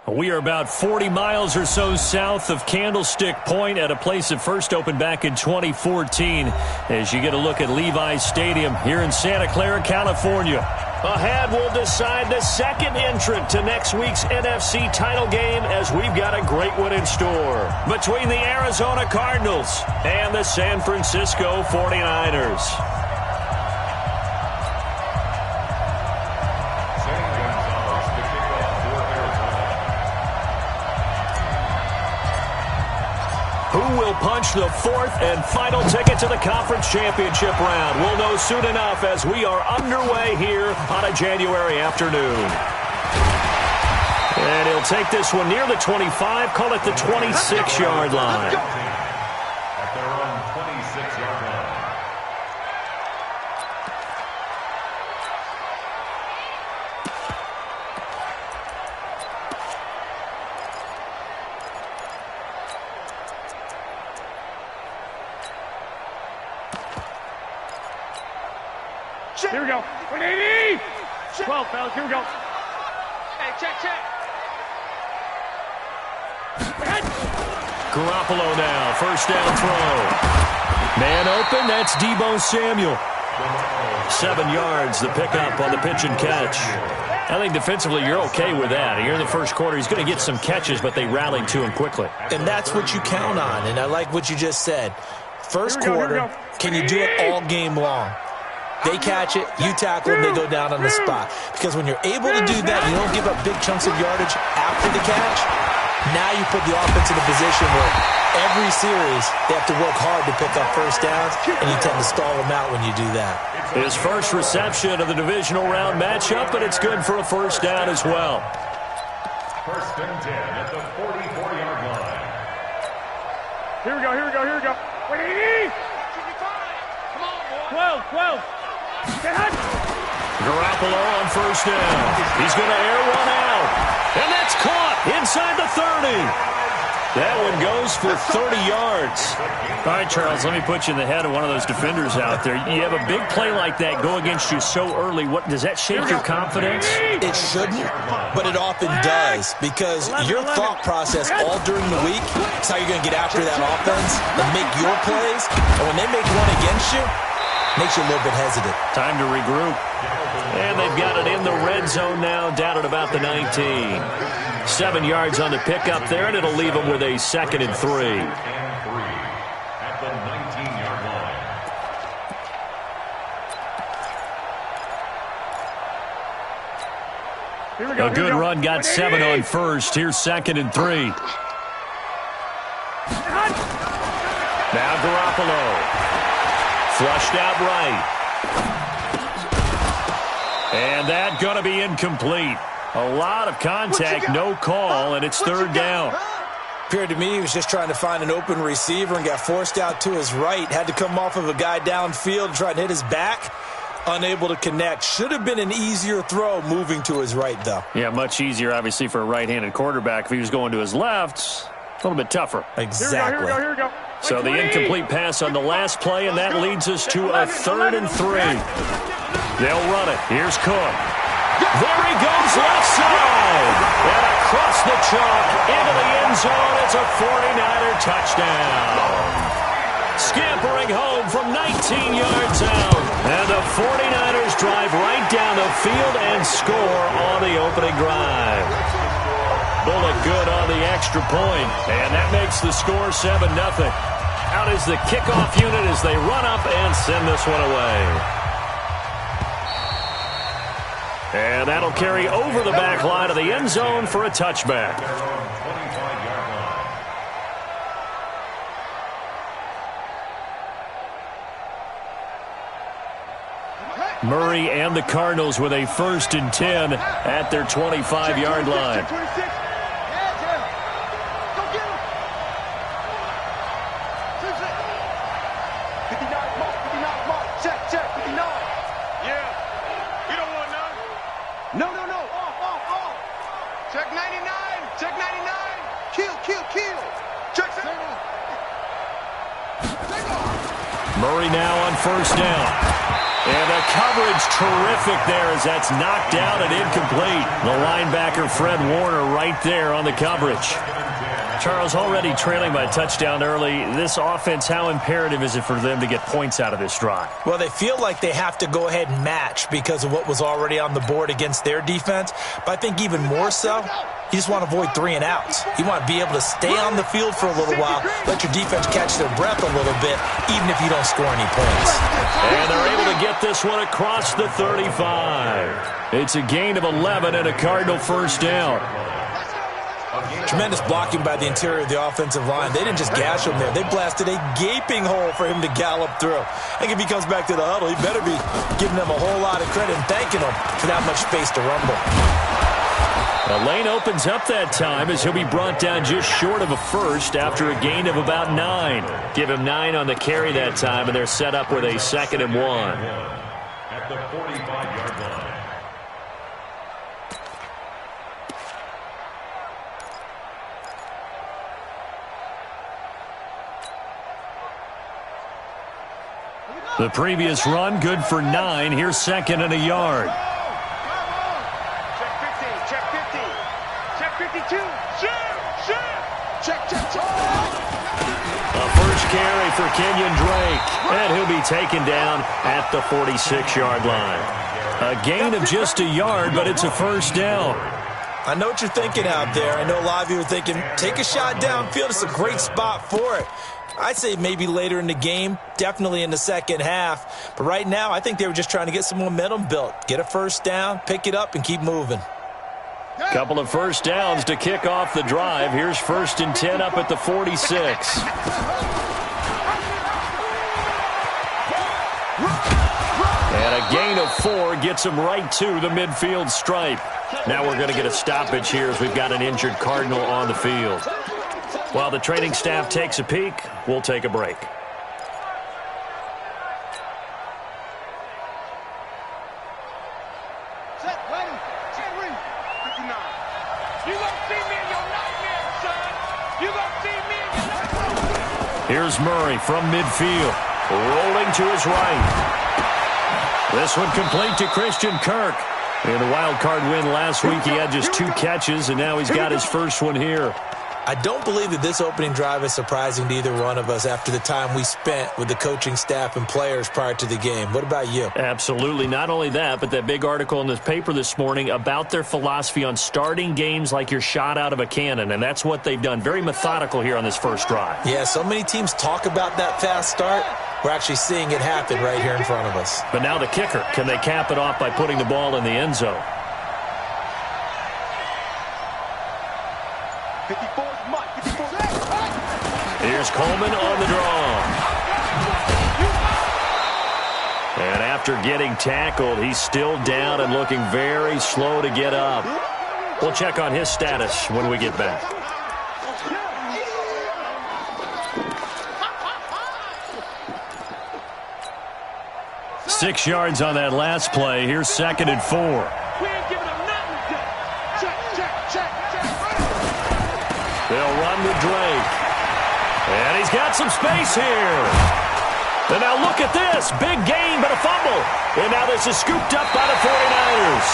We are about 40 miles or so south of Candlestick Point at a place that first opened back in 2014 as you get a look at Levi's Stadium here in Santa Clara, California. Ahead, we'll decide the second entrant to next week's NFC title game as we've got a great one in store between the Arizona Cardinals and the San Francisco 49ers. Who will punch the fourth and final ticket to the conference championship round? We'll know soon enough as we are underway here on a January afternoon. And he'll take this one near the 25, call it the 26-yard line. At their own 26-yard line. Here we go. 180. 12, fellas. Here we go. Hey, check. Garoppolo now, first down throw. Man open, that's Deebo Samuel. 7 yards, the pickup on the pitch and catch. I think defensively you're okay with that. Here in the first quarter, he's going to get some catches, but they rallied to him quickly. And that's what you count on, and I like what you just said. First quarter, can you do it all game long? They catch it, you tackle them, they go down on the spot. Because when you're able to do that, you don't give up big chunks of yardage after the catch. Now you put the offense in a position where every series they have to work hard to pick up first downs, and you tend to stall them out when you do that. His first reception of the divisional round matchup, but it's good for a first down as well. First and 10 at the 44-yard line. Here we go. 180. 12. Garoppolo on first down. He's going to air one out. And that's caught inside the 30. That one goes for 30 yards. All right, Charles, let me put you in the head of one of those defenders out there. You have a big play like that go against you so early. What does that shake your confidence? It shouldn't, but it often does, because your thought process all during the week is how you're going to get after that offense and make your plays. And when they make one against you, makes you a little bit hesitant. Time to regroup. And they've got it in the red zone now, down at about the 19. 7 yards on the pickup there, and it'll leave them with a 2nd and 3. At the 19-yard line. A good run, got 7 on first. Here's 2nd and 3. Now Garoppolo. Flushed out right. And that going to be incomplete. A lot of contact, no call, and it's third down. Appeared to me he was just trying to find an open receiver and got forced out to his right. Had to come off of a guy downfield and try to hit his back. Unable to connect. Should have been an easier throw moving to his right, though. Yeah, much easier, obviously, for a right-handed quarterback. If he was going to his left, a little bit tougher. Exactly. Here we go. So the incomplete pass on the last play, and that leads us to a 3rd and 3. They'll run it. Here's Cook. There he goes, left side. And across the chalk into the end zone. It's a 49er touchdown. Scampering home from 19 yards out. And the 49ers drive right down the field and score on the opening drive. Bullet good on the extra point, and that makes the score 7-0. Out is the kickoff unit as they run up and send this one away. And that'll carry over the back line of the end zone for a touchback. Murray and the Cardinals with a 1st and 10 at their 25-yard line. Murray now on first down. And the coverage terrific there as that's knocked out and incomplete. The linebacker, Fred Warner, right there on the coverage. Charles, already trailing by a touchdown early. This offense, how imperative is it for them to get points out of this drive? Well, they feel like they have to go ahead and match because of what was already on the board against their defense. But I think even more so, you just want to avoid 3 and outs. You want to be able to stay on the field for a little while, let your defense catch their breath a little bit, even if you don't score any points. And they're able to get this one across the 35. It's a gain of 11 and a Cardinal first down. Tremendous blocking by the interior of the offensive line. They didn't just gash him there. They blasted a gaping hole for him to gallop through. I think if he comes back to the huddle, he better be giving them a whole lot of credit and thanking them for that much space to rumble. The lane opens up that time as he'll be brought down just short of a first after a gain of about 9. Give him 9 on the carry that time, and they're set up with a 2nd and 1. At the 45-yard line. The previous run, good for 9. Here's 2nd and a yard. Check 50, check 50, check 52, shoot, check. A first carry for Kenyon Drake, and he'll be taken down at the 46-yard line. A gain of just a yard, but it's a first down. I know what you're thinking out there. I know a lot of you are thinking, take a shot downfield. It's a great spot for it. I'd say maybe later in the game, definitely in the second half. But right now, I think they were just trying to get some momentum built. Get a first down, pick it up, and keep moving. Couple of first downs to kick off the drive. Here's 1st and 10 up at the 46. And a gain of 4 gets him right to the midfield stripe. Now we're going to get a stoppage here as we've got an injured Cardinal on the field. While the training staff takes a peek, we'll take a break. Set, ready, Jerry. 59. You gonna see me in your nightmare, son. You gonna see me in your nightmare. Here's Murray from midfield, rolling to his right. This one complete to Christian Kirk. In the wild card win last week, he had just 2 catches, and now he's got his first one here. I don't believe that this opening drive is surprising to either one of us after the time we spent with the coaching staff and players prior to the game. What about you? Absolutely. Not only that, but that big article in the paper this morning about their philosophy on starting games like you're shot out of a cannon, and that's what they've done. Very methodical here on this first drive. Yeah, so many teams talk about that fast start. We're actually seeing it happen right here in front of us. But now the kicker. Can they cap it off by putting the ball in the end zone? 54. Here's Coleman on the draw. And after getting tackled, he's still down and looking very slow to get up. We'll check on his status when we get back. Six yards on that last play. Here's 2nd and 4. We ain't giving them nothing. Check. They'll run with Drake. And he's got some space here. And now look at this. Big gain, but a fumble. And now this is scooped up by the 49ers.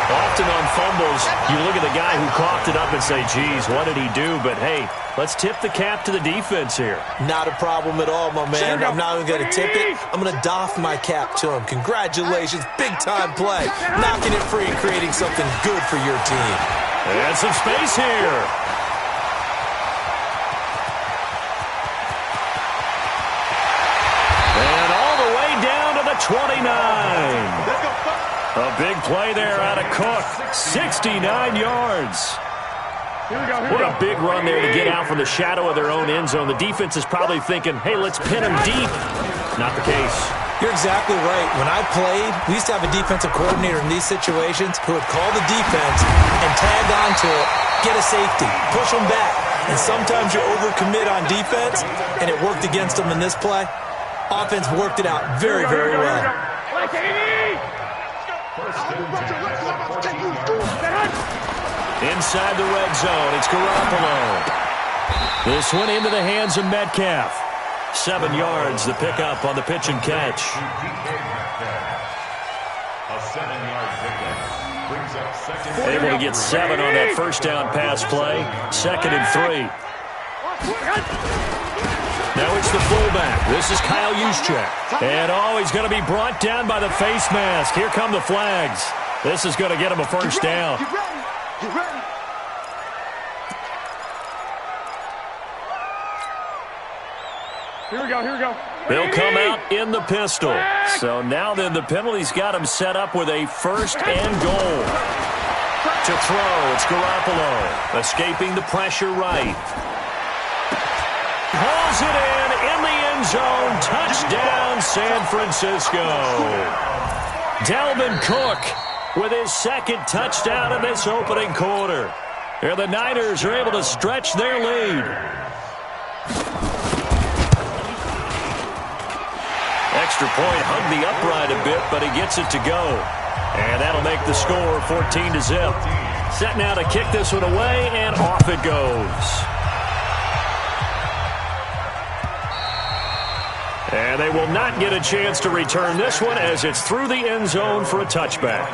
Often on fumbles, you look at the guy who coughed it up and say, geez, what did he do? But, hey, let's tip the cap to the defense here. Not a problem at all, my man. I'm not even going to tip it. I'm going to doff my cap to him. Congratulations. Big-time play. Knocking it free and creating something good for your team. And some space here. And all the way down to the 29. A big play there out of Cook. 69 yards. What a big run there to get out from the shadow of their own end zone. The defense is probably thinking, hey, let's pin them deep. Not the case. You're exactly right. When I played, we used to have a defensive coordinator in these situations who would call the defense and tag onto it, get a safety, push them back. And sometimes you overcommit on defense, and it worked against them in this play. Offense worked it out very, very well. Inside the red zone, it's Garoppolo. This one into the hands of Metcalf. 7 yards, the pickup on the pitch and catch. A 7-yard pickup brings up second. Able to get 7 on that first down pass play. 2nd and 3. Now it's the fullback. This is Kyle Juszczyk. And he's going to be brought down by the face mask. Here come the flags. This is going to get him a first down. Get ready. Get ready. Here we go. Here we go. They'll come out in the pistol. So now then the penalty's got him set up with a 1st and goal. To throw, it's Garoppolo. Escaping the pressure right. Hauls it in the end zone. Touchdown, San Francisco. Dalvin Cook with his 2nd touchdown in this opening quarter. Here the Niners are able to stretch their lead. Extra point, hugged the upright a bit, but he gets it to go. And that'll make the score 14-0. Set now to kick this one away, and off it goes. And they will not get a chance to return this one as it's through the end zone for a touchback.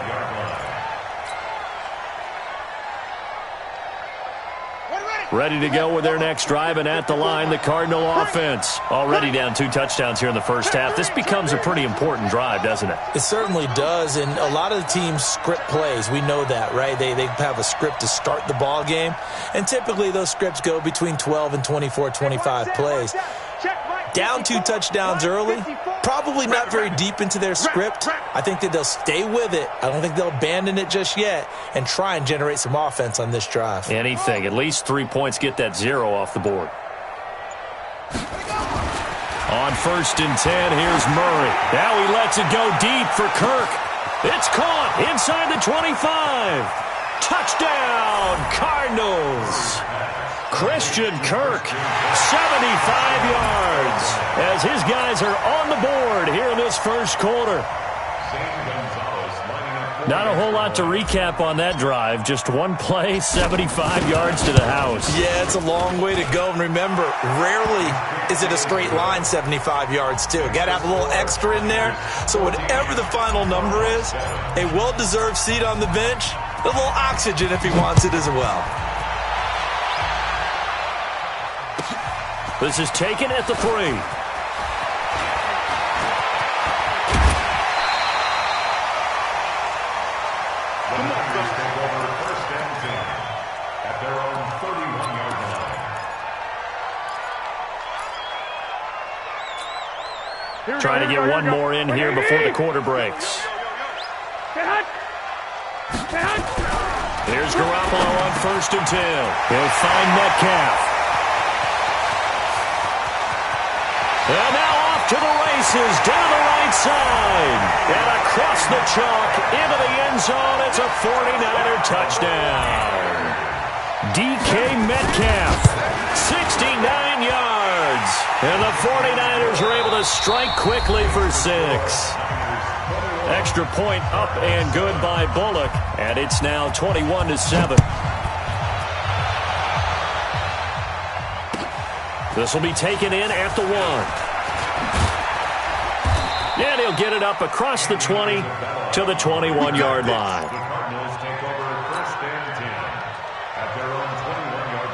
Ready to go with their next drive, and at the line, the Cardinal offense. Already down 2 touchdowns here in the first half. This becomes a pretty important drive, doesn't it? It certainly does, and a lot of the teams script plays. We know that, right? They have a script to start the ball game, and typically those scripts go between 12 and 24, 25 plays. Down 2 touchdowns early, probably not very deep into their script. I think that they'll stay with it. I don't think they'll abandon it just yet and try and generate some offense on this drive. Anything. At least 3 points, get that 0 off the board. On 1st and 10, here's Murray. Now he lets it go deep for Kirk. It's caught inside the 25. Touchdown, Cardinals. Christian Kirk, 75 yards, as his guys are on the board here in this first quarter. Not a whole lot to recap on that drive. Just one play, 75 yards to the house. Yeah, it's a long way to go. And remember, rarely is it a straight line 75 yards, too. Got to have a little extra in there. So whatever the final number is, a well-deserved seat on the bench, a little oxygen if he wants it as well. This is taken at the 3. The Niners take over 1st and 10 at their own 31-yard line. Trying to get one more in here before the quarter breaks. Here's Garoppolo on 1st and 10. He'll find Metcalf. And now off to the races, down the right side. And across the chalk, into the end zone. It's a 49er touchdown. DK Metcalf, 69 yards. And the 49ers are able to strike quickly for 6. Extra point up and good by Bullock. And it's now 21-7. This will be taken in at the 1. And he'll get it up across the 20 to the 21-yard line. The Cardinals take over 1st and 10 at their own 21-yard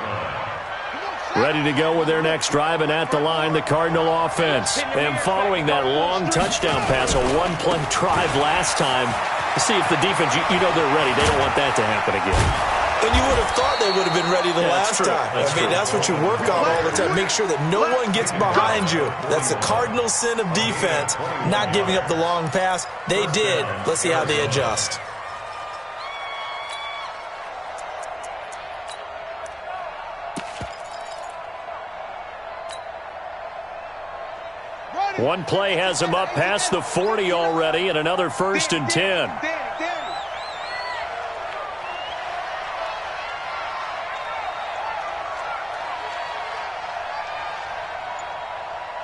line. Ready to go with their next drive, and at the line, the Cardinal offense. And following that long touchdown pass, a one-play drive last time, to see if the defense, you know they're ready. They don't want that to happen again. And you would have thought they would have been ready the last time. That's what you work on all the time. Make sure that no one gets behind you. That's the cardinal sin of defense, not giving up the long pass. They did. Let's see how they adjust. One play has him up past the 40 already, and another 1st and 10.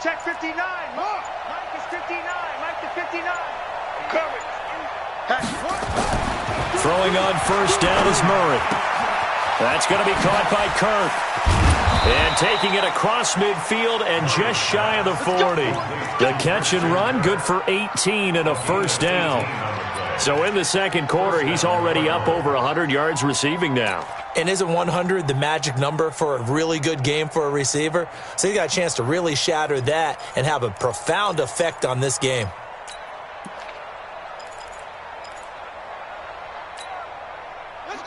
Check 59. Mark. Mike is 59. Mike to 59. Coverage. Throwing on 1st down is Murray. That's going to be caught by Kirk. And taking it across midfield and just shy of the 40. The catch and run, good for 18 and a first down. So in the second quarter, he's already up over 100 yards receiving now. And isn't 100 the magic number for a really good game for a receiver? So he got a chance to really shatter that and have a profound effect on this game.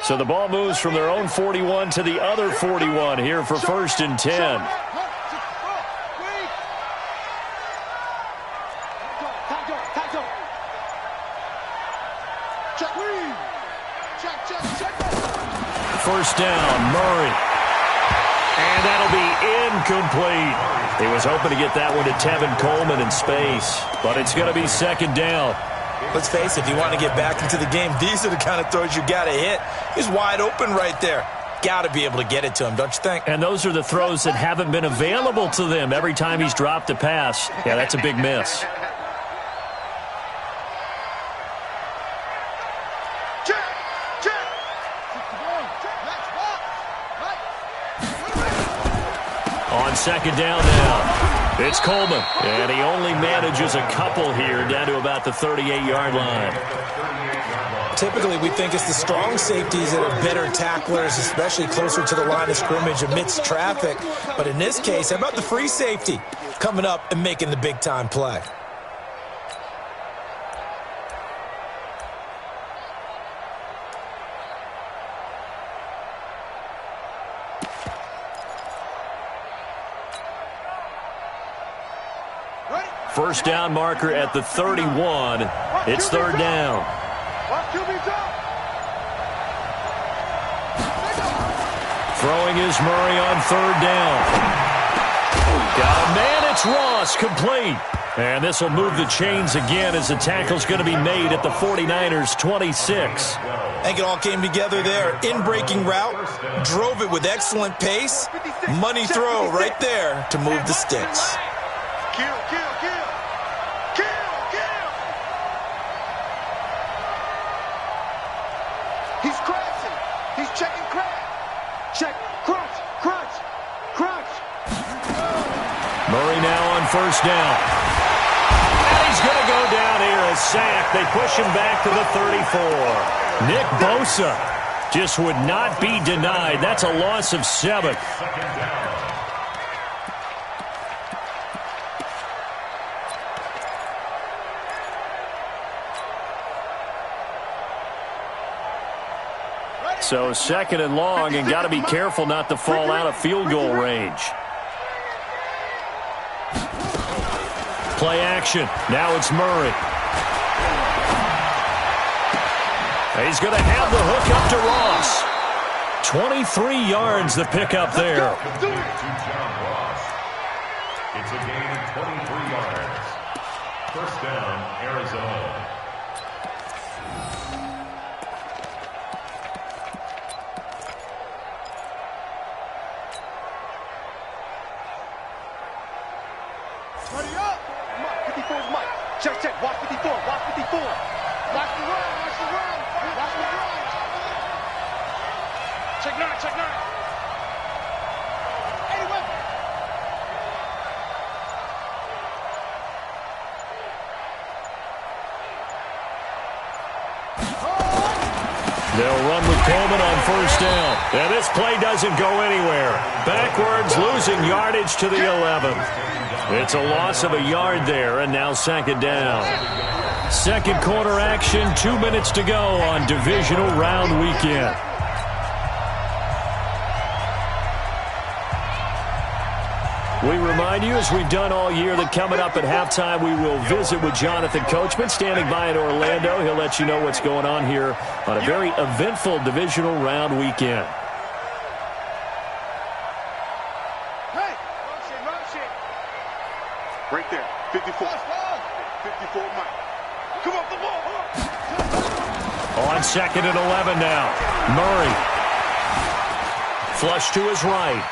So the ball moves from their own 41 to the other 41 here for 1st and 10. First down, Murray. And that'll be incomplete. He was hoping to get that one to Tevin Coleman in space, but it's going to be second down. Let's face it, if you want to get back into the game, these are the kind of throws you got to hit. He's wide open right there. Got to be able to get it to him, don't you think? And those are the throws that haven't been available to them every time he's dropped a pass. Yeah, that's a big miss. On second down now, it's Coleman, and he only manages a couple here down to about the 38-yard line. Typically, we think it's the strong safeties that are better tacklers, especially closer to the line of scrimmage amidst traffic. But in this case, how about the free safety coming up and making the big-time play? First down marker at the 31. It's third down. Throwing is Murray on third down. Got a man, it's Ross, complete. And this will move the chains again as the tackle's going to be made at the 49ers' 26. I think it all came together there. In-breaking route, drove it with excellent pace. Money throw right there to move the sticks. Kill. He's crashing. He's checking crash. Check. Crunch. Murray now on first down. And he's going to go down here, a sack. They push him back to the 34. Nick Bosa just would not be denied. That's a loss of 7. So second and long, and got to be careful not to fall out of field goal range. Play action. Now it's Murray. He's going to have the hook up to Ross. 23 yards the pickup there. It's a gain of 23 yards. First down, Arizona. Check. Watch 54. Watch the run. Check 9. Anyway. They'll run with Coleman on first down. And this play doesn't go anywhere. Backwards, losing yardage to the 11. It's a loss of a yard there, and now second down. Second quarter action, 2 minutes to go on divisional round weekend. We remind you, as we've done all year, that coming up at halftime, we will visit with Jonathan Coachman, standing by in Orlando. He'll let you know what's going on here on a very eventful divisional round weekend. Right there, 54. 54, Mike. Come on, the ball. On second and 11 now. Murray. Flush to his right.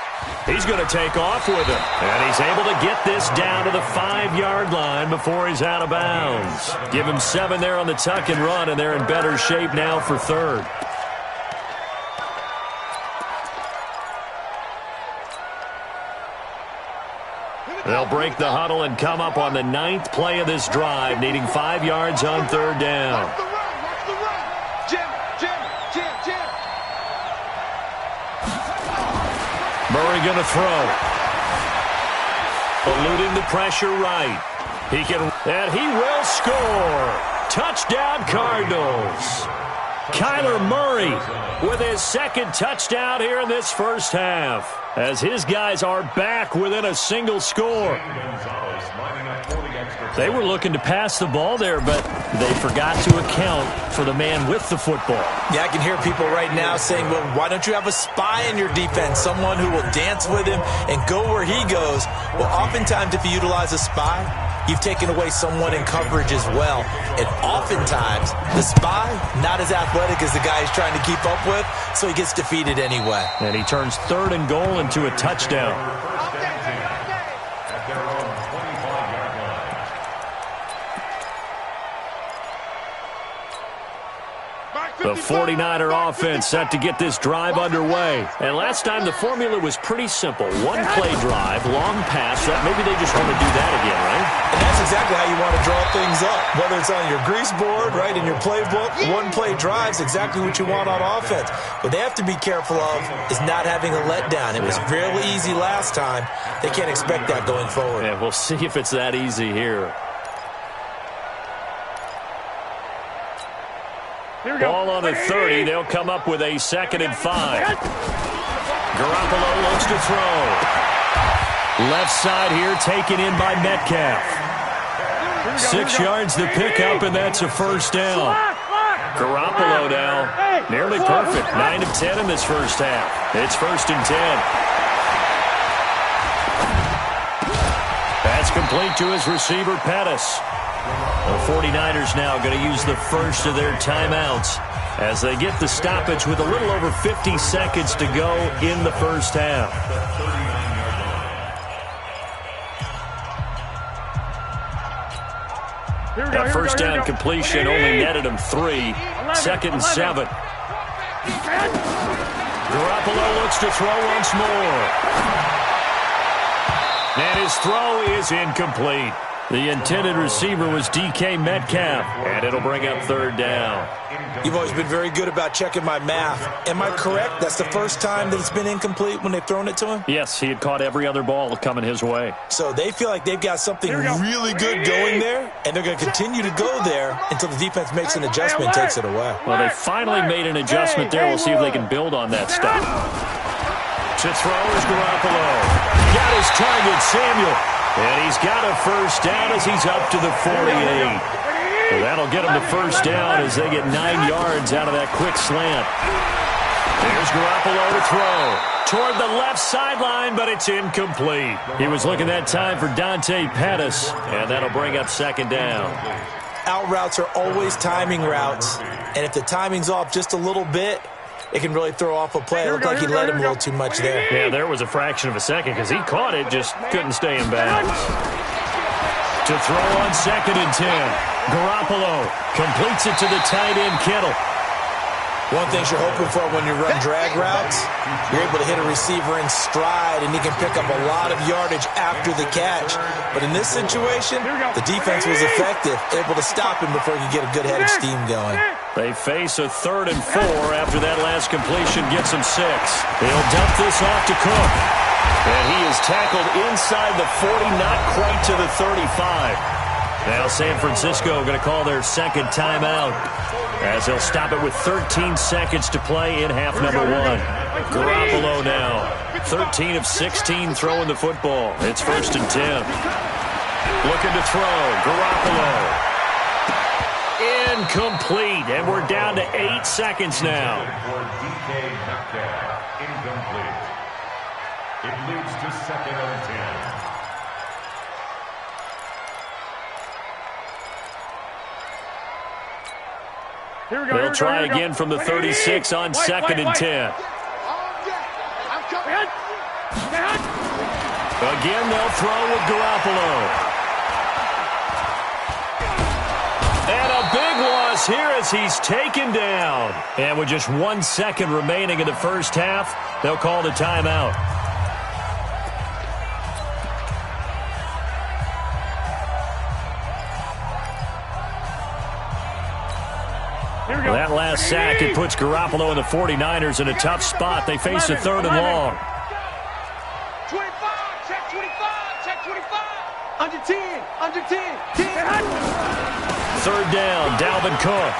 He's going to take off with him. And he's able to get this down to the 5-yard line before he's out of bounds. Give him 7 there on the tuck and run, and they're in better shape now for third. They'll break the huddle and come up on the 9th play of this drive, needing 5 yards on 3rd down. Watch the run. Watch the run. Jim. Murray going to throw. Eluding the pressure right. And he will score. Touchdown, Cardinals. Kyler Murray with his 2nd touchdown here in this first half, as his guys are back within a single score. They were looking to pass the ball there, but they forgot to account for the man with the football. Yeah, I can hear people right now saying, well, why don't you have a spy in your defense, someone who will dance with him and go where he goes? Well, oftentimes if you utilize a spy, you've taken away someone in coverage as well. And oftentimes, the spy, not as athletic as the guy he's trying to keep up with, so he gets defeated anyway. And he turns 3rd and goal into a touchdown. At their own 25-yard line. The 49er offense set to get this drive underway. And last time the formula was pretty simple. 1-play drive, long pass. Maybe they just want to do that again, right? And that's exactly how you want to draw things up. Whether it's on your grease board, right, in your playbook, 1-play drive's exactly what you want on offense. What they have to be careful of is not having a letdown. It was fairly easy last time. They can't expect that going forward. Yeah, we'll see if it's that easy here. Ball on the 30. They'll come up with a 2nd and 5. Garoppolo looks to throw. Left side here taken in by Metcalf. 6 yards the pickup, and that's a 1st down. Garoppolo now nearly perfect. 9 of 10 in this first half. It's 1st and 10. That's complete to his receiver, Pettis. The 49ers now going to use the first of their timeouts as they get the stoppage with a little over 50 seconds to go in the first half. That first down completion only netted him 3. 2nd and 7. Garoppolo looks to throw once more. And his throw is incomplete. The intended receiver was DK Metcalf, and it'll bring up 3rd down. You've always been very good about checking my math. Am I correct? That's the first time that it's been incomplete when they've thrown it to him? Yes, he had caught every other ball coming his way. So they feel like they've got something really good going there, and they're going to continue to go there until the defense makes an adjustment and takes it away. Well, they finally made an adjustment there. We'll see if they can build on that stuff. To throw is Garoppolo. Got his target, Samuel. And he's got a 1st down as he's up to the 48. So that'll get him the 1st down as they get 9 yards out of that quick slant. There's Garoppolo to throw. Toward the left sideline, but it's incomplete. He was looking that time for Dante Pettis, and that'll bring up 2nd down. Out routes are always timing routes, and if the timing's off just a little bit, it can really throw off a play. It looked like he let him a little too much there. Yeah, there was a fraction of a second because he caught it, just couldn't stay in bounds. To throw on 2nd and 10. Garoppolo completes it to the tight end, Kittle. One thing you're hoping for when you run drag routes, you're able to hit a receiver in stride, and he can pick up a lot of yardage after the catch. But in this situation, the defense was effective, able to stop him before he could get a good head of steam going. They face a 3rd and 4 after that last completion gets him 6. They'll dump this off to Cook. And he is tackled inside the 40, not quite to the 35. Now San Francisco going to call their 2nd timeout as they'll stop it with 13 seconds to play in half number 1. Garoppolo now, 13 of 16 throwing the football. It's 1st and 10. Looking to throw, Garoppolo. Incomplete, and we're down to 8 seconds now. For DK Metcalf, incomplete. It leads to 2nd and 10. They'll try again from the 36 on 2nd and 10. Again, they'll throw with Garoppolo. And a big loss here as he's taken down. And with just 1 second remaining in the first half, they'll call the timeout. Well, that last sack, it puts Garoppolo and the 49ers in a tough spot. They face a 3rd and long. 25, check 25, check 25. Under 10, under 10, 10. 3rd down, Dalvin Cook.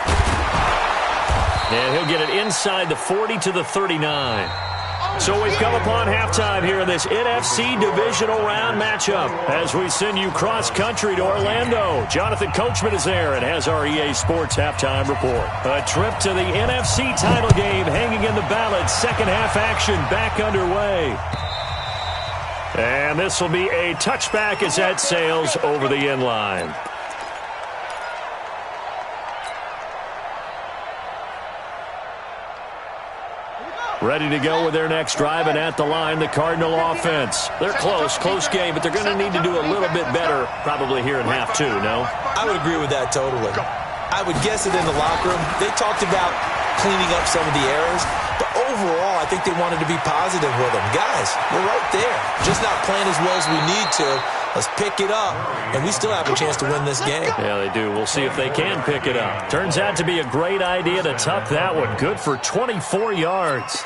And he'll get it inside the 40 to the 39. So we've come upon halftime here in this NFC divisional round matchup as we send you cross-country to Orlando. Jonathan Coachman is there and has our EA Sports halftime report. A trip to the NFC title game hanging in the balance. Second half action back underway. And this will be a touchback as that sails over the end line. Ready to go with their next drive, and at the line, the Cardinal offense. They're close game, but they're going to need to do a little bit better probably here in half two, no? I would agree with that totally. I would guess it in the locker room. They talked about cleaning up some of the errors, but overall, I think they wanted to be positive with them. Guys, we're right there. Just not playing as well as we need to. Let's pick it up, and we still have a chance to win this game. Yeah, they do. We'll see if they can pick it up. Turns out to be a great idea to tuck that one. Good for 24 yards.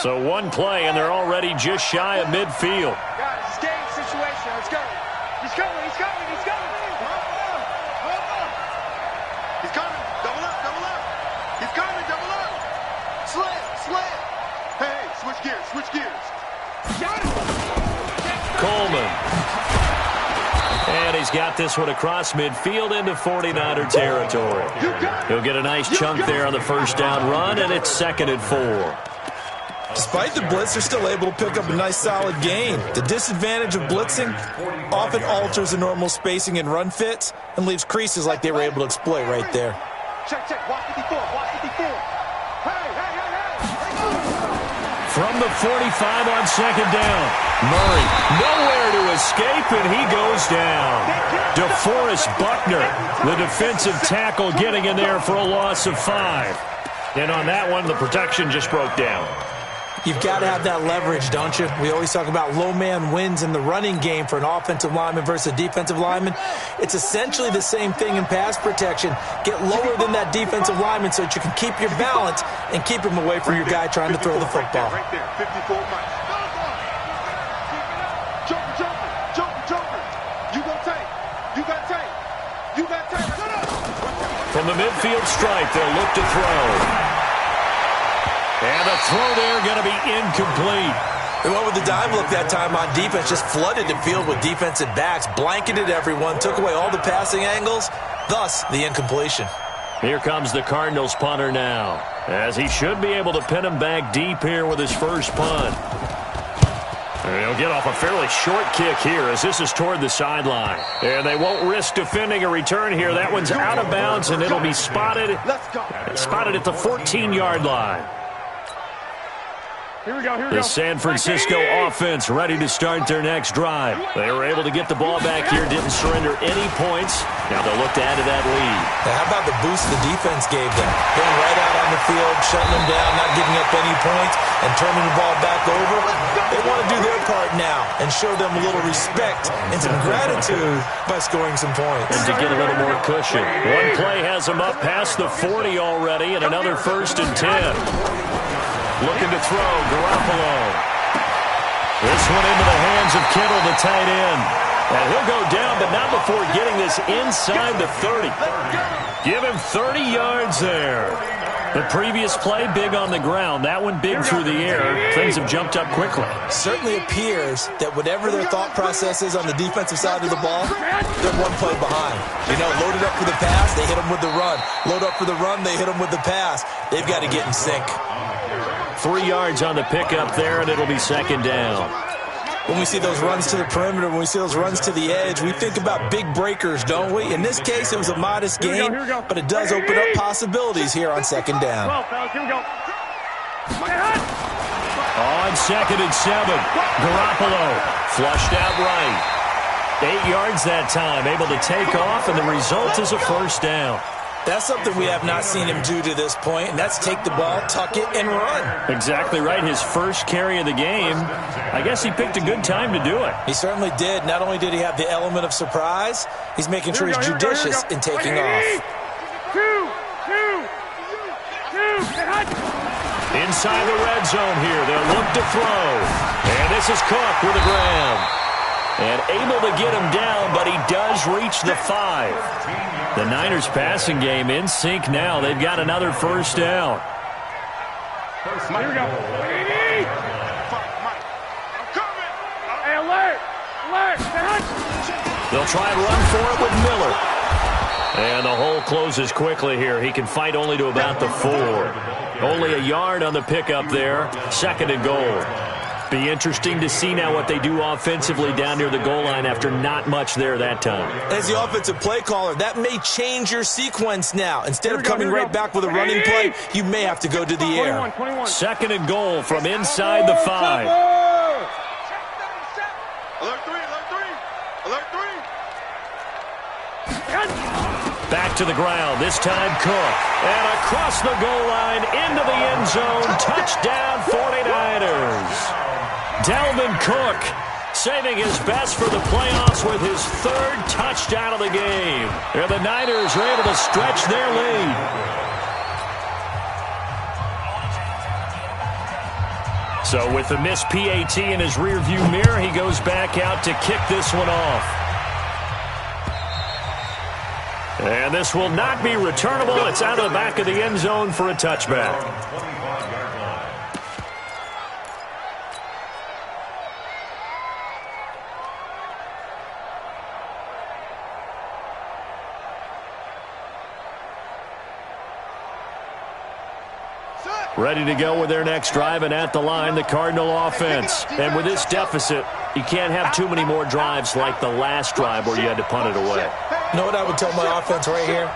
So one play, and they're already just shy of midfield. Guys, it's game situation. Let's go. He's coming. He's coming. He's coming. He's coming. Double up. Double up. He's coming. Double up. Slant. Slant. Hey, switch gears. Switch gears. Got it. Coleman. And he's got this one across midfield into 49er territory. He'll get a nice chunk there on the first down run, and it's 2nd and 4. Despite the blitz, they're still able to pick up a nice, solid gain. The disadvantage of blitzing often alters the normal spacing and run fits and leaves creases like they were able to exploit right there. Check, check. Watch 54. Watch 54. Hey, hey, hey, hey. From the 45 on 2nd down. Murray, nowhere to escape, and he goes down. DeForest Buckner, the defensive tackle, getting in there for a loss of 5. And on that one, the protection just broke down. You've got to have that leverage, don't you? We always talk about low man wins in the running game for an offensive lineman versus a defensive lineman. It's essentially the same thing in pass protection. Get lower than that defensive lineman so that you can keep your balance and keep him away from your guy trying to throw the football. Right there, 54 miles. Jumper, jumper, jumper, jumper. You gon' take. You got take. You got take. From the midfield stripe, they'll look to throw. And a throw there going to be incomplete. They went with the dime look that time on defense, just flooded the field with defensive backs, blanketed everyone, took away all the passing angles, thus the incompletion. Here comes the Cardinals punter now, as he should be able to pin him back deep here with his first punt. And he'll get off a fairly short kick here as this is toward the sideline. And they won't risk defending a return here. That one's out of bounds, and it'll be spotted at the 14-yard line. Here we go, here we The go. San Francisco offense ready to start their next drive. They were able to get the ball back here, didn't surrender any points. Now they'll look to add to that lead. Now, how about the boost the defense gave them? Going right out on the field, shutting them down, not giving up any points, and turning the ball back over. They want to do their part now and show them a little respect and some gratitude by scoring some points. And to get a little more cushion. One play has them up past the 40 already, and another 1st and 10. Looking to throw, Garoppolo. This one into the hands of Kittle, the tight end. And he'll go down, but not before getting this inside the 30. Give him 30 yards there. The previous play, big on the ground. That one big through the air. Things have jumped up quickly. Certainly appears that whatever their thought process is on the defensive side of the ball, they're one play behind. You know, loaded up for the pass, they hit them with the run. Load up for the run, they hit them with the pass. They've got to get in sync. 3 yards on the pickup there, and it'll be 2nd down. When we see those runs to the perimeter, when we see those runs to the edge, we think about big breakers, don't we? In this case, it was a modest gain, but it does open up possibilities here on 2nd down. On 2nd and 7, Garoppolo flushed out right. 8 yards that time, able to take off, and the result is a 1st down. That's something we have not seen him do to this point, and that's take the ball, tuck it, and run. Exactly right. His first carry of the game. I guess he picked a good time to do it. He certainly did. Not only did he have the element of surprise, he's making sure he's judicious in taking off. Inside the red zone here. They'll look to throw. And this is Cook with a grab. And able to get him down, but he does reach the 5. The Niners passing game in sync now. They've got another first down. Here we go. I'm coming. Hey, alert. They'll try and run for it with Miller. And the hole closes quickly here. He can fight only to about the 4. Only a yard on the pickup there. 2nd and goal. Be interesting to see now what they do offensively down near the goal line after not much there that time. As the offensive play caller, that may change your sequence now. Instead of coming right back with a running play, you may have to go to the air. 2nd and goal from inside the 5. Alert 3. Back to the ground, this time Cook. And across the goal line, into the end zone, touchdown 49ers. Dalvin Cook saving his best for the playoffs with his 3rd touchdown of the game. And the Niners are able to stretch their lead. So with the missed PAT in his rearview mirror, he goes back out to kick this one off. And this will not be returnable. It's out of the back of the end zone for a touchback. Ready to go with their next drive, and at the line, the Cardinal offense. And with this deficit, you can't have too many more drives like the last drive where you had to punt it away. You know what I would tell my offense right here?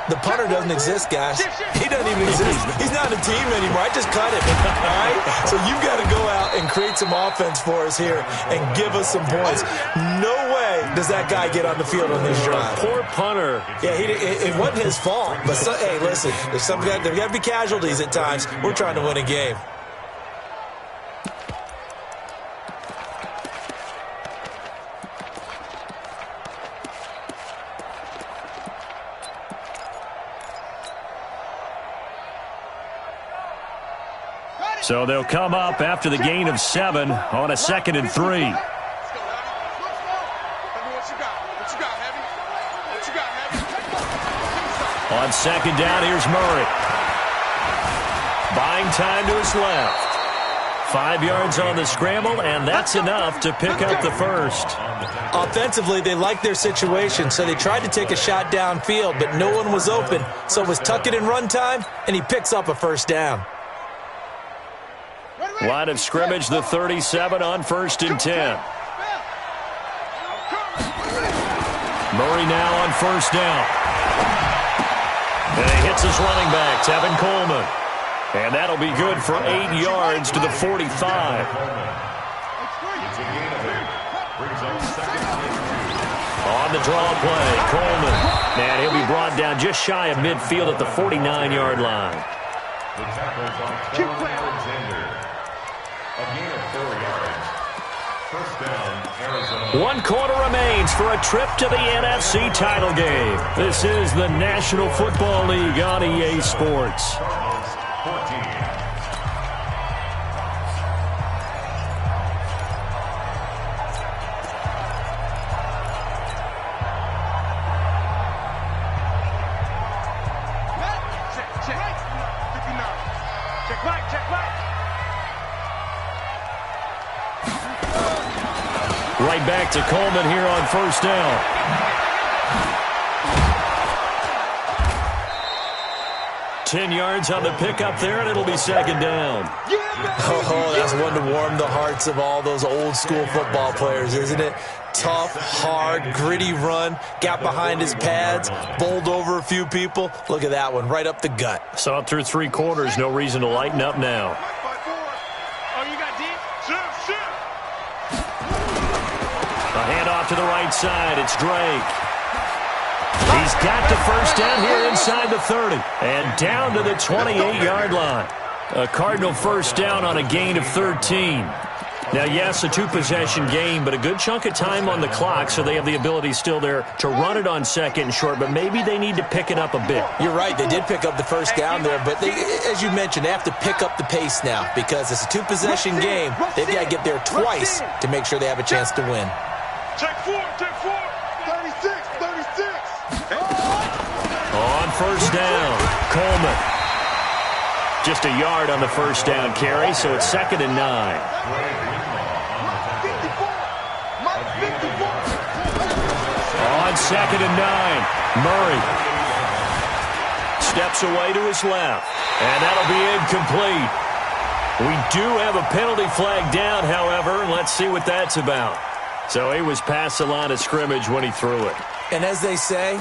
The punter doesn't exist, guys. He doesn't even exist. He's not a team anymore. I just cut him, all right? So you've got to go out and create some offense for us here and give us some points. No way does that guy get on the field on this drive. Poor punter. Yeah, it wasn't his fault. But, hey, listen, there's got to be casualties at times. We're trying to win a game. So they'll come up after the gain of 7 on a 2nd and 3. On 2nd down, here's Murray. Buying time to his left. 5 yards on the scramble, and that's enough to pick up the first. Offensively, they liked their situation, so they tried to take a shot downfield, but no one was open. So it was tuck it and run time, and he picks up a first down. Line of scrimmage, the 37 on 1st and 10. Murray now on 1st down. And he hits his running back, Tevin Coleman. And that'll be good for 8 yards to the 45. On the draw play, Coleman. And he'll be brought down just shy of midfield at the 49-yard line. The tackles on Alexander. A gain of 4 yards. First down, Arizona. 1 quarter remains for a trip to the NFC title game. This is the National Football League on EA Sports. 14. Right back to Coleman here on 1st down. Ten yards on the pickup there, and it'll be 2nd down. Oh, that's one to warm the hearts of all those old school football players, isn't it? Tough, hard, gritty run, got behind his pads, bowled over a few people. Look at that one, right up the gut. Saw it through 3 quarters, no reason to lighten up now. A handoff to the right side. It's Drake. He's got the first down here inside the 30 and down to the 28-yard line. A Cardinal first down on a gain of 13. Now, yes, a two-possession game, but a good chunk of time on the clock, so they have the ability still there to run it on second and short, but maybe they need to pick it up a bit. You're right. They did pick up the first down there, but they, as you mentioned, they have to pick up the pace now because it's a two-possession game. They've got to get there twice to make sure they have a chance to win. Check four. 36. On first down, Coleman. Just a yard on the first down carry, so it's 2nd and 9. On 2nd and 9, Murray steps away to his left, and that'll be incomplete. We do have a penalty flag down, however, and let's see what that's about. So he was past the line of scrimmage when he threw it. And as they say,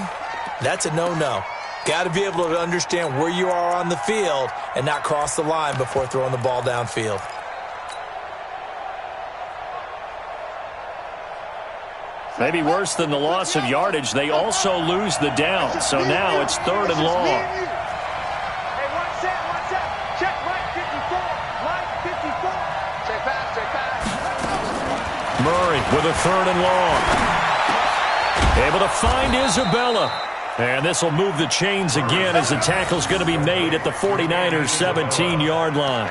that's a no-no. Got to be able to understand where you are on the field and not cross the line before throwing the ball downfield. Maybe worse than the loss of yardage, they also lose the down. So now it's 3rd and long. Hey, one set. Check right 54. Right 54. Stay fast. Murray with a 3rd and long. Able to find Isabella. And this will move the chains again as the tackle's going to be made at the 49ers' 17-yard line.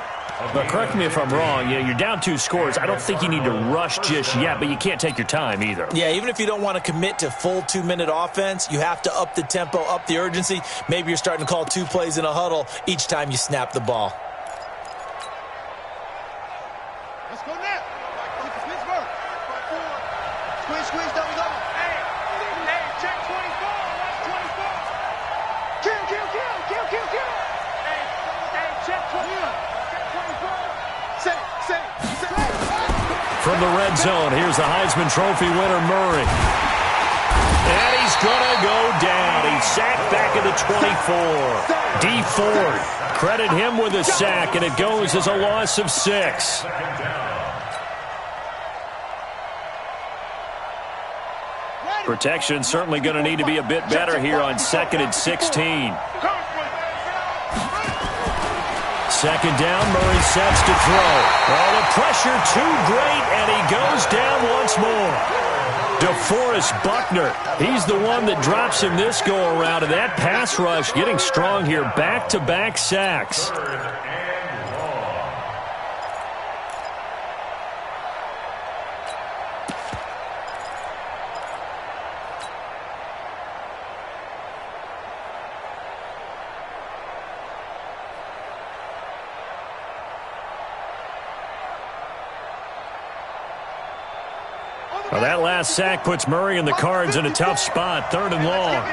But correct me if I'm wrong, you're down 2 scores. I don't think you need to rush just yet, but you can't take your time either. Yeah, even if you don't want to commit to full 2-minute offense, you have to up the tempo, up the urgency. Maybe you're starting to call 2 plays in a huddle each time you snap the ball. Let's go now. Pittsburgh. Squeeze, double. Hey, check 24. Watch 24. Kill. Hey, check 24. From the red zone, here's the Heisman Trophy winner, Murray. And he's going to go down. He's sacked back at the 24. D Ford, credit him with a sack, and it goes as a loss of 6. Protection certainly going to need to be a bit better here on 2nd and 16. 2nd down, Murray sets to throw. Oh, the pressure too great, and he goes down once more. DeForest Buckner, he's the one that drops him this go-around, and that pass rush getting strong here. Back-to-back sacks. Well, that last sack puts Murray and the Cards in a tough spot. 3rd and long.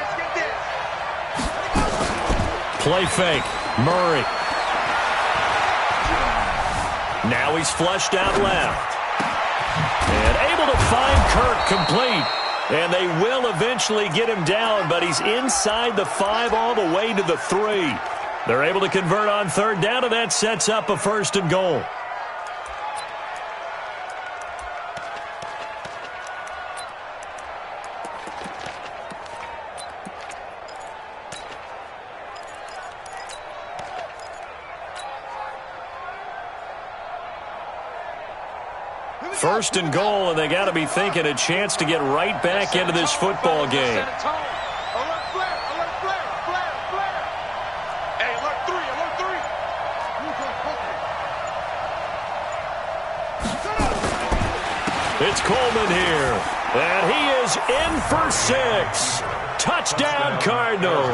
Play fake. Murray. Now he's flushed out left. And able to find Kirk complete. And they will eventually get him down, but he's inside the 5 all the way to the 3. They're able to convert on 3rd down, and that sets up a 1st and goal. First and goal, and they got to be thinking a chance to get right back into this football game. Alert flare. Hey, alert 3. It's Coleman here, and he is in for 6. Touchdown, Cardinals.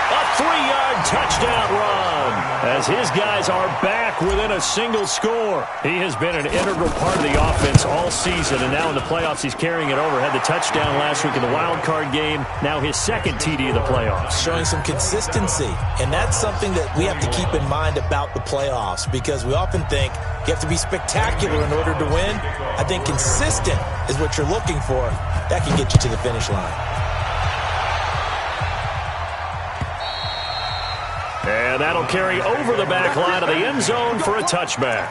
A 3-yard touchdown run as his guys are back within a single score. He has been an integral part of the offense all season, and now in the playoffs he's carrying it over. Had the touchdown last week in the wild card game. Now his 2nd TD of the playoffs. Showing some consistency, and that's something that we have to keep in mind about the playoffs because we often think you have to be spectacular in order to win. I think consistent is what you're looking for. That can get you to the finish line. And that'll carry over the back line of the end zone for a touchback.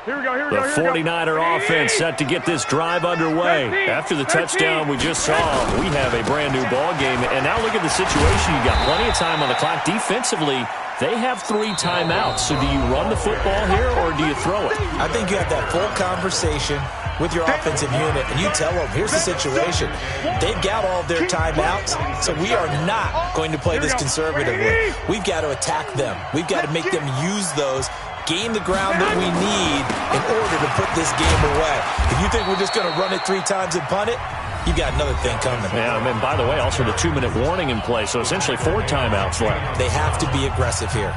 The 49er offense set to get this drive underway. After the touchdown we just saw, we have a brand new ball game. And now look at the situation. You got plenty of time on the clock. Defensively, they have 3 timeouts. So do you run the football here or do you throw it? I think you have that full conversation with your offensive unit, and you tell them, here's the situation. They've got all their timeouts, so we are not going to play this conservatively. We've got to attack them. We've got to make them use those, gain the ground that we need in order to put this game away. If you think we're just going to run it 3 times and punt it, you got another thing coming. Yeah, and by the way, also the 2-minute warning in play, so essentially 4 timeouts left. They have to be aggressive here.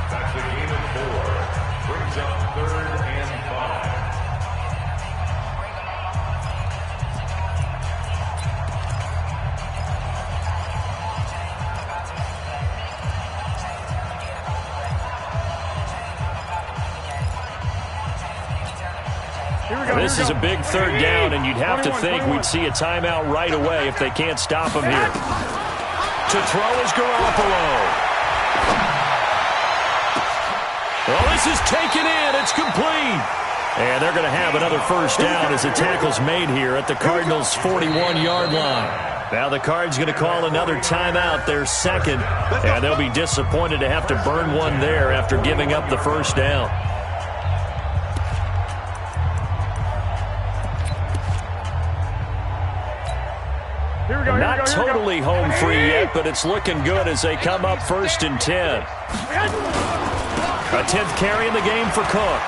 That's the game of 4. Brings up 3rd and 5. This is a big 3rd down, and you'd have to think we'd see a timeout right away if they can't stop him here. To throw is Garoppolo. Well, this is taken in. It's complete. And they're going to have another 1st down as the tackle's made here at the Cardinals' 41-yard line. Now the Cards going to call another timeout, their 2nd, and they'll be disappointed to have to burn one there after giving up the 1st down. Not totally home free yet, but it's looking good as they come up 1st and 10. A 10th carry in the game for Cook.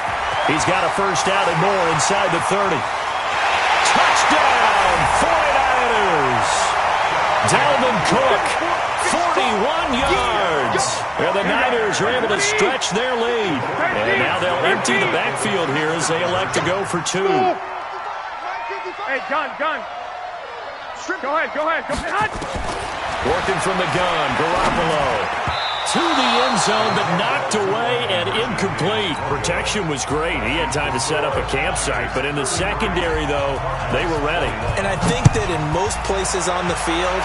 He's got a 1st down and more inside the 30. Touchdown, 49ers! Dalvin Cook, 41 yards. And the Niners are able to stretch their lead. And now they'll empty the backfield here as they elect to go for 2. Hey, gun. Go ahead. Working from the gun, Garoppolo. To the end zone, but knocked away and incomplete. Protection was great. He had time to set up a campsite, but in the secondary, though, they were ready. And I think that in most places on the field,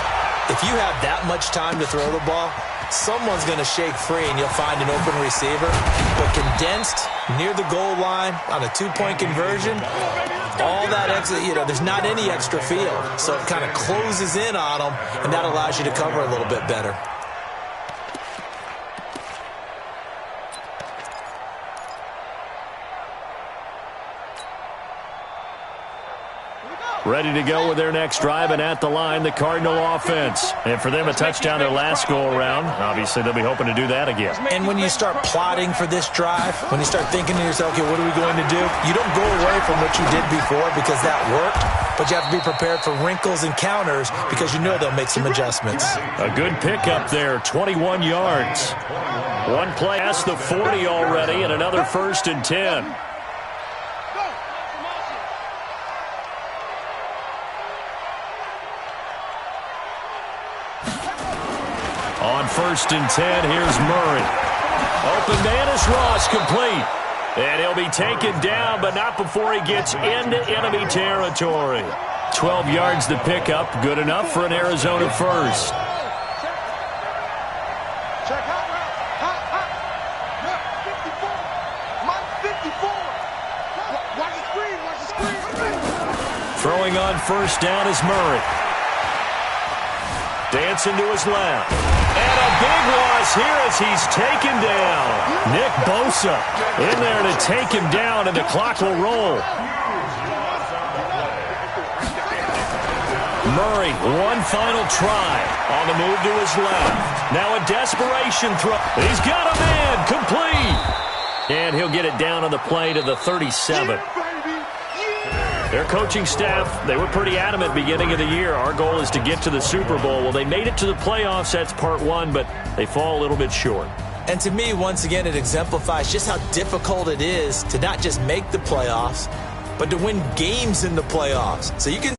if you have that much time to throw the ball, someone's going to shake free and you'll find an open receiver. But condensed near the goal line on a 2-point conversion, all that extra, there's not any extra field. So it kind of closes in on them, and that allows you to cover a little bit better. Ready to go with their next drive, and at the line, the Cardinal offense. And for them, a touchdown their last go-around. Obviously, they'll be hoping to do that again. And when you start plotting for this drive, when you start thinking to yourself, okay, what are we going to do? You don't go away from what you did before because that worked, but you have to be prepared for wrinkles and counters because you know they'll make some adjustments. A good pickup there, 21 yards. One play past the 40 already, and another 1st and 10. On 1st and 10, here's Murray. Open man is Ross, complete. And he'll be taken down, but not before he gets into enemy territory. 12 yards to pick up, good enough for an Arizona 1st. Check out. Hot. 54. Watch the screen. Throwing on 1st down is Murray. Dancing to his left. And a big loss here as he's taken down. Nick Bosa in there to take him down, and the clock will roll. Murray, one final try. On the move to his left. Now a desperation throw. He's got a man, complete. And he'll get it down on the play to the 37. Their coaching staff, they were pretty adamant beginning of the year. Our goal is to get to the Super Bowl. Well, they made it to the playoffs. That's part 1, but they fall a little bit short. And to me, once again, it exemplifies just how difficult it is to not just make the playoffs, but to win games in the playoffs. So you can